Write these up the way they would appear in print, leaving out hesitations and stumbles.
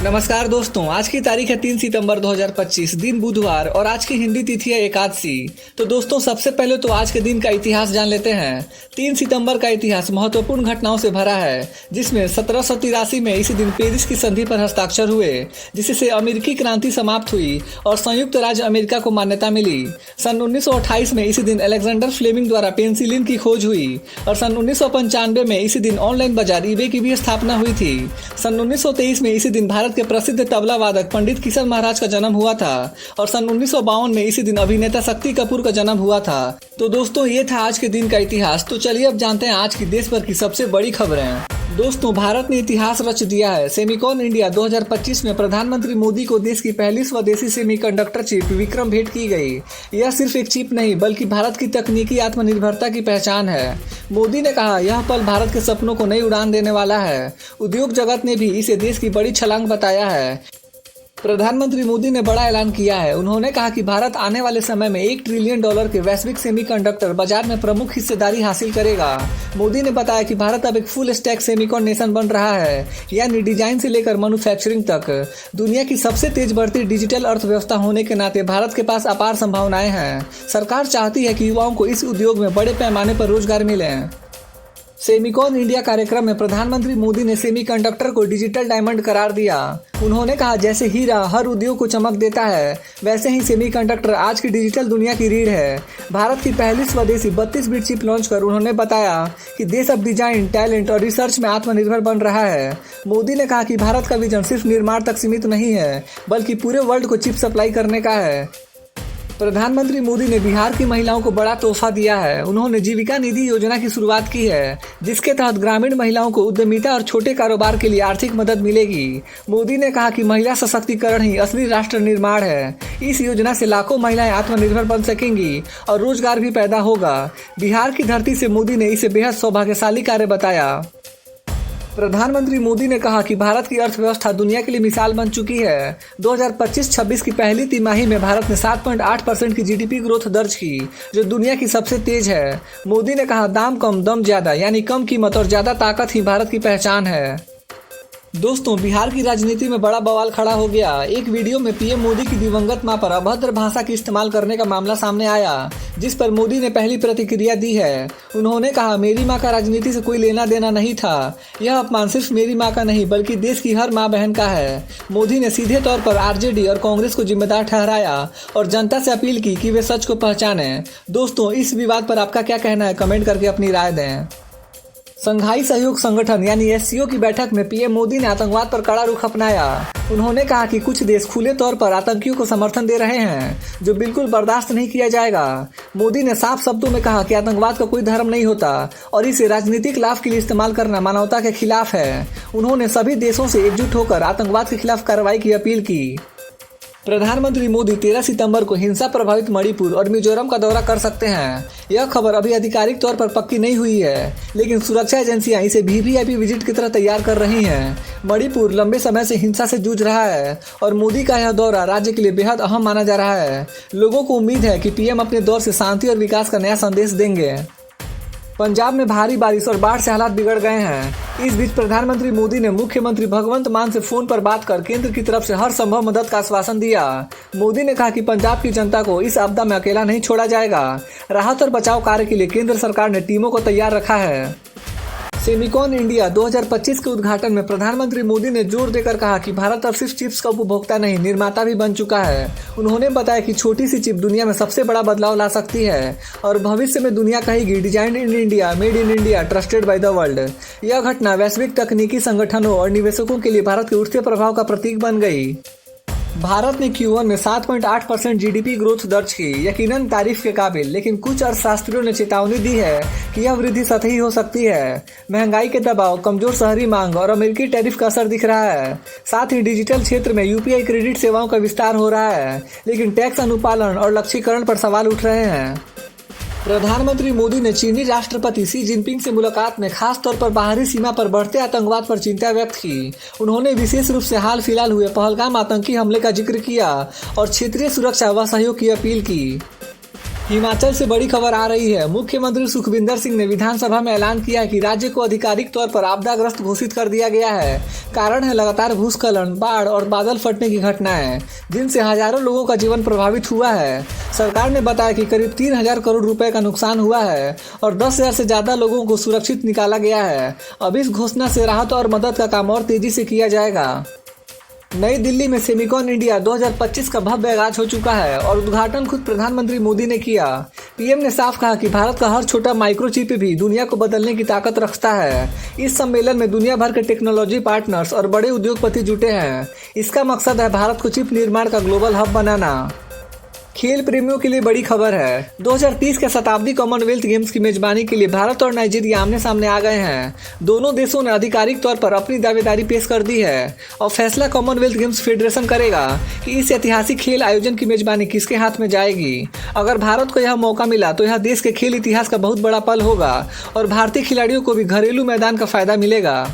नमस्कार दोस्तों, आज की तारीख है 3 सितंबर 2025, दिन बुधवार और आज की हिंदी तिथि है एकादशी। तो दोस्तों सबसे पहले तो आज के दिन का इतिहास जान लेते हैं। 3 सितंबर का इतिहास महत्वपूर्ण घटनाओं से भरा है, जिसमें 1783 में इसी दिन पेरिस की संधि पर हस्ताक्षर हुए, जिससे अमेरिकी क्रांति समाप्त हुई और संयुक्त राज्य अमेरिका को मान्यता मिली। सन 1928 में इसी दिन अलेक्जेंडर फ्लेमिंग द्वारा पेनिसिलिन की खोज हुई और सन 1995 में इसी दिन ऑनलाइन बाजार ईबे की भी स्थापना हुई थी। सन 1923 में इसी दिन भारत के प्रसिद्ध तबला वादक पंडित किशन महाराज का जन्म हुआ था और सन 1952 में इसी दिन अभिनेता शक्ति कपूर का जन्म हुआ था। तो दोस्तों ये था आज के दिन का इतिहास। तो चलिए अब जानते हैं आज की देश भर की सबसे बड़ी खबरें। दोस्तों भारत ने इतिहास रच दिया है। सेमिकॉन इंडिया 2025 में प्रधानमंत्री मोदी को देश की पहली स्वदेशी सेमीकंडक्टर चिप विक्रम भेंट की गई। यह सिर्फ एक चिप नहीं बल्कि भारत की तकनीकी आत्मनिर्भरता की पहचान है। मोदी ने कहा यह पल भारत के सपनों को नई उड़ान देने वाला है। उद्योग जगत ने भी इसे देश की बड़ी छलांग बताया है। प्रधानमंत्री मोदी ने बड़ा ऐलान किया है। उन्होंने कहा कि भारत आने वाले समय में $1 ट्रिलियन के वैश्विक सेमीकंडक्टर बाजार में प्रमुख हिस्सेदारी हासिल करेगा। मोदी ने बताया कि भारत अब एक फुल स्टैक सेमीकॉन नेशन बन रहा है, यानी डिजाइन से लेकर मैन्युफैक्चरिंग तक। दुनिया की सबसे तेज बढ़ती डिजिटल अर्थव्यवस्था होने के नाते भारत के पास अपार संभावनाएं हैं। सरकार चाहती है कि युवाओं को इस उद्योग में बड़े पैमाने पर रोजगार मिले। सेमिकॉन इंडिया कार्यक्रम में प्रधानमंत्री मोदी ने सेमीकंडक्टर को डिजिटल डायमंड करार दिया। उन्होंने कहा जैसे हीरा हर उद्योग को चमक देता है, वैसे ही सेमीकंडक्टर आज की डिजिटल दुनिया की रीढ़ है। भारत की पहली स्वदेशी 32 बिट चिप लॉन्च कर उन्होंने बताया कि देश अब डिजाइन, टैलेंट और रिसर्च में आत्मनिर्भर बन रहा है। मोदी ने कहा कि भारत का विजन सिर्फ निर्माण तक सीमित नहीं है, बल्कि पूरे वर्ल्ड को चिप सप्लाई करने का है। प्रधानमंत्री मोदी ने बिहार की महिलाओं को बड़ा तोहफा दिया है। उन्होंने जीविका निधि योजना की शुरुआत की है, जिसके तहत ग्रामीण महिलाओं को उद्यमिता और छोटे कारोबार के लिए आर्थिक मदद मिलेगी। मोदी ने कहा कि महिला सशक्तिकरण ही असली राष्ट्र निर्माण है। इस योजना से लाखों महिलाएं आत्मनिर्भर बन सकेंगी और रोजगार भी पैदा होगा। बिहार की धरती से मोदी ने इसे बेहद सौभाग्यशाली कार्य बताया। प्रधानमंत्री मोदी ने कहा कि भारत की अर्थव्यवस्था दुनिया के लिए मिसाल बन चुकी है। 2025-26 की पहली तिमाही में भारत ने 7.8% की जीडीपी ग्रोथ दर्ज की, जो दुनिया की सबसे तेज है। मोदी ने कहा दाम कम दम ज्यादा, यानी कम कीमत और ज्यादा ताकत ही भारत की पहचान है। दोस्तों बिहार की राजनीति में बड़ा बवाल खड़ा हो गया। एक वीडियो में पीएम मोदी की दिवंगत मां पर अभद्र भाषा की इस्तेमाल करने का मामला सामने आया, जिस पर मोदी ने पहली प्रतिक्रिया दी है। उन्होंने कहा मेरी मां का राजनीति से कोई लेना देना नहीं था। यह अपमान सिर्फ मेरी मां का नहीं बल्कि देश की हर मां बहन का है। मोदी ने सीधे तौर पर आरजेडी और कांग्रेस को जिम्मेदार ठहराया और जनता से अपील की कि वे सच को पहचानें। दोस्तों इस विवाद पर आपका क्या कहना है, कमेंट करके अपनी राय दें। संघाई सहयोग संगठन यानी एससीओ की बैठक में पीएम मोदी ने आतंकवाद पर कड़ा रुख अपनाया। उन्होंने कहा कि कुछ देश खुले तौर पर आतंकियों को समर्थन दे रहे हैं, जो बिल्कुल बर्दाश्त नहीं किया जाएगा। मोदी ने साफ शब्दों में कहा कि आतंकवाद का कोई धर्म नहीं होता और इसे राजनीतिक लाभ के लिए इस्तेमाल करना मानवता के खिलाफ है। उन्होंने सभी देशों से एकजुट होकर आतंकवाद के खिलाफ कार्रवाई की अपील की। प्रधानमंत्री मोदी 13 सितंबर को हिंसा प्रभावित मणिपुर और मिजोरम का दौरा कर सकते हैं। यह खबर अभी आधिकारिक तौर पर पक्की नहीं हुई है, लेकिन सुरक्षा एजेंसियां इसे वीवीआईपी विजिट की तरह तैयार कर रही हैं। मणिपुर लंबे समय से हिंसा से जूझ रहा है और मोदी का यह दौरा राज्य के लिए बेहद अहम माना जा रहा है। लोगों को उम्मीद है कि पीएम अपने दौर से शांति और विकास का नया संदेश देंगे। पंजाब में भारी बारिश और बाढ़ से हालात बिगड़ गए हैं। इस बीच प्रधानमंत्री मोदी ने मुख्यमंत्री भगवंत मान से फोन पर बात कर केंद्र की तरफ से हर संभव मदद का आश्वासन दिया। मोदी ने कहा कि पंजाब की जनता को इस आपदा में अकेला नहीं छोड़ा जाएगा। राहत और बचाव कार्य के लिए केंद्र सरकार ने टीमों को तैयार रखा है। सेमिकॉन इंडिया 2025 के उद्घाटन में प्रधानमंत्री मोदी ने जोर देकर कहा कि भारत अब सिर्फ चिप्स का उपभोक्ता नहीं निर्माता भी बन चुका है। उन्होंने बताया कि छोटी सी चिप दुनिया में सबसे बड़ा बदलाव ला सकती है और भविष्य में दुनिया कहेगी design in India, made in India, trusted by the world. यह घटना वैश्विक तकनीकी संगठनों और निवेशकों के लिए भारत के उठते प्रभाव का प्रतीक बन गई। भारत ने Q1 में 7.8% जीडीपी ग्रोथ दर्ज की, यकीनन तारीफ के काबिल, लेकिन कुछ अर्थशास्त्रियों ने चेतावनी दी है कि यह वृद्धि सतही हो सकती है। महंगाई के दबाव, कमजोर शहरी मांग और अमेरिकी टैरिफ का असर दिख रहा है। साथ ही डिजिटल क्षेत्र में यूपीआई क्रेडिट सेवाओं का विस्तार हो रहा है, लेकिन टैक्स अनुपालन और लक्ष्यीकरण पर सवाल उठ रहे हैं। प्रधानमंत्री मोदी ने चीनी राष्ट्रपति शी जिनपिंग से मुलाकात में खास तौर पर बाहरी सीमा पर बढ़ते आतंकवाद पर चिंता व्यक्त की। उन्होंने विशेष रूप से हाल फिलहाल हुए पहलगाम आतंकी हमले का जिक्र किया और क्षेत्रीय सुरक्षा व सहयोग की अपील की। हिमाचल से बड़ी खबर आ रही है। मुख्यमंत्री सुखविंदर सिंह ने विधानसभा में ऐलान किया है कि राज्य को आधिकारिक तौर पर आपदाग्रस्त घोषित कर दिया गया है। कारण है लगातार भूस्खलन, बाढ़ और बादल फटने की घटनाएं, जिनसे हजारों लोगों का जीवन प्रभावित हुआ है। सरकार ने बताया कि करीब 3,000 करोड़ रुपए का नुकसान हुआ है और 10,000 से ज्यादा लोगों को सुरक्षित निकाला गया है। अब इस घोषणा से राहत और मदद का काम और तेजी से किया जाएगा। नई दिल्ली में सेमिकॉन इंडिया 2025 का भव्य आगाज हो चुका है और उद्घाटन खुद प्रधानमंत्री मोदी ने किया। पीएम ने साफ कहा कि भारत का हर छोटा माइक्रोचिप भी दुनिया को बदलने की ताकत रखता है। इस सम्मेलन में दुनिया भर के टेक्नोलॉजी पार्टनर्स और बड़े उद्योगपति जुटे हैं। इसका मकसद है भारत को चिप निर्माण का ग्लोबल हब बनाना। खेल प्रेमियों के लिए बड़ी खबर है। 2030 के शताब्दी कॉमनवेल्थ गेम्स की मेजबानी के लिए भारत और नाइजीरिया आमने सामने आ गए हैं। दोनों देशों ने आधिकारिक तौर पर अपनी दावेदारी पेश कर दी है और फैसला कॉमनवेल्थ गेम्स फेडरेशन करेगा कि इस ऐतिहासिक खेल आयोजन की मेजबानी किसके हाथ में जाएगी। अगर भारत को यह मौका मिला तो यह देश के खेल इतिहास का बहुत बड़ा पल होगा और भारतीय खिलाड़ियों को भी घरेलू मैदान का फायदा मिलेगा।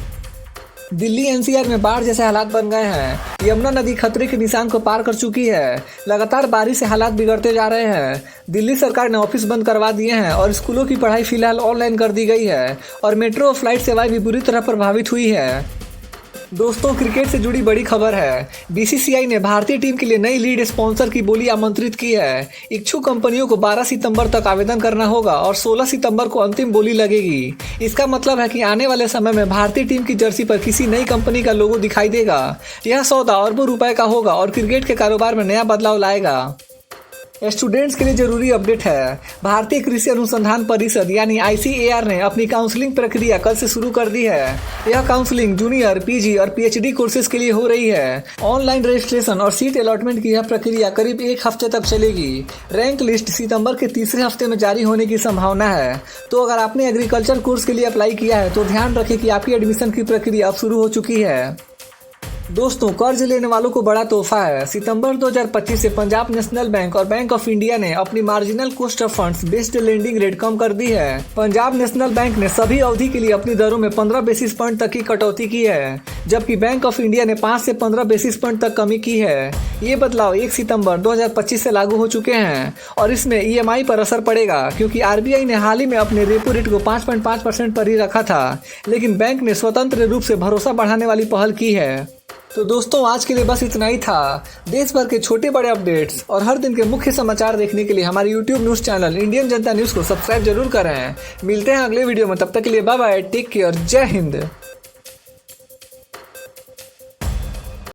दिल्ली एनसीआर में बाढ़ जैसे हालात बन गए हैं। यमुना नदी खतरे के निशान को पार कर चुकी है। लगातार बारिश से हालात बिगड़ते जा रहे हैं। दिल्ली सरकार ने ऑफिस बंद करवा दिए हैं और स्कूलों की पढ़ाई फिलहाल ऑनलाइन कर दी गई है और मेट्रो और फ्लाइट सेवाएं भी बुरी तरह प्रभावित हुई है। दोस्तों, क्रिकेट से जुड़ी बड़ी खबर है। बीसीसीआई ने भारतीय टीम के लिए नई लीड स्पॉन्सर की बोली आमंत्रित की है। इच्छुक कंपनियों को 12 सितंबर तक आवेदन करना होगा और 16 सितंबर को अंतिम बोली लगेगी। इसका मतलब है कि आने वाले समय में भारतीय टीम की जर्सी पर किसी नई कंपनी का लोगो दिखाई देगा। यह सौदा अरबों रुपए का होगा और क्रिकेट के कारोबार में नया बदलाव लाएगा। स्टूडेंट्स के लिए जरूरी अपडेट है। भारतीय कृषि अनुसंधान परिषद यानी ICAR ने अपनी काउंसलिंग प्रक्रिया कल से शुरू कर दी है। यह काउंसलिंग जूनियर, PG और PhD कोर्सेज के लिए हो रही है। ऑनलाइन रजिस्ट्रेशन और सीट अलॉटमेंट की यह प्रक्रिया करीब 1 हफ्ते तक चलेगी। रैंक लिस्ट सितंबर के तीसरे हफ्ते में जारी होने की संभावना है। तो अगर आपने एग्रीकल्चर कोर्स के लिए अप्लाई किया है तो ध्यान रखें कि आपकी एडमिशन की प्रक्रिया अब शुरू हो चुकी है। दोस्तों, कर्ज लेने वालों को बड़ा तोहफा है। सितंबर 2025 से पंजाब नेशनल बैंक और बैंक ऑफ इंडिया ने अपनी marginal cost of funds based lending rate कम कर दी है। पंजाब नेशनल बैंक ने सभी अवधि के लिए अपनी दरों में 15 बेसिस पॉइंट तक की कटौती की है, जबकि बैंक ऑफ इंडिया ने 5 से 15 बेसिस पॉइंट तक कमी की है। ये बदलाव 1 सितंबर 2025 से लागू हो चुके हैं और इसमें EMI पर असर पड़ेगा, क्योंकि RBI ने हाल ही में अपने रेपो रेट को 5.5% पर ही रखा था, लेकिन बैंक ने स्वतंत्र रूप से भरोसा बढ़ाने वाली पहल की है। तो दोस्तों, आज के लिए बस इतना ही था। देश भर के छोटे बड़े अपडेट्स और हर दिन के मुख्य समाचार देखने के लिए हमारे YouTube न्यूज़ चैनल इंडियन जनता न्यूज़ को सब्सक्राइब जरूर करें। मिलते हैं अगले वीडियो में, तब तक के लिए बाय बाय, टेक केयर, जय हिंद।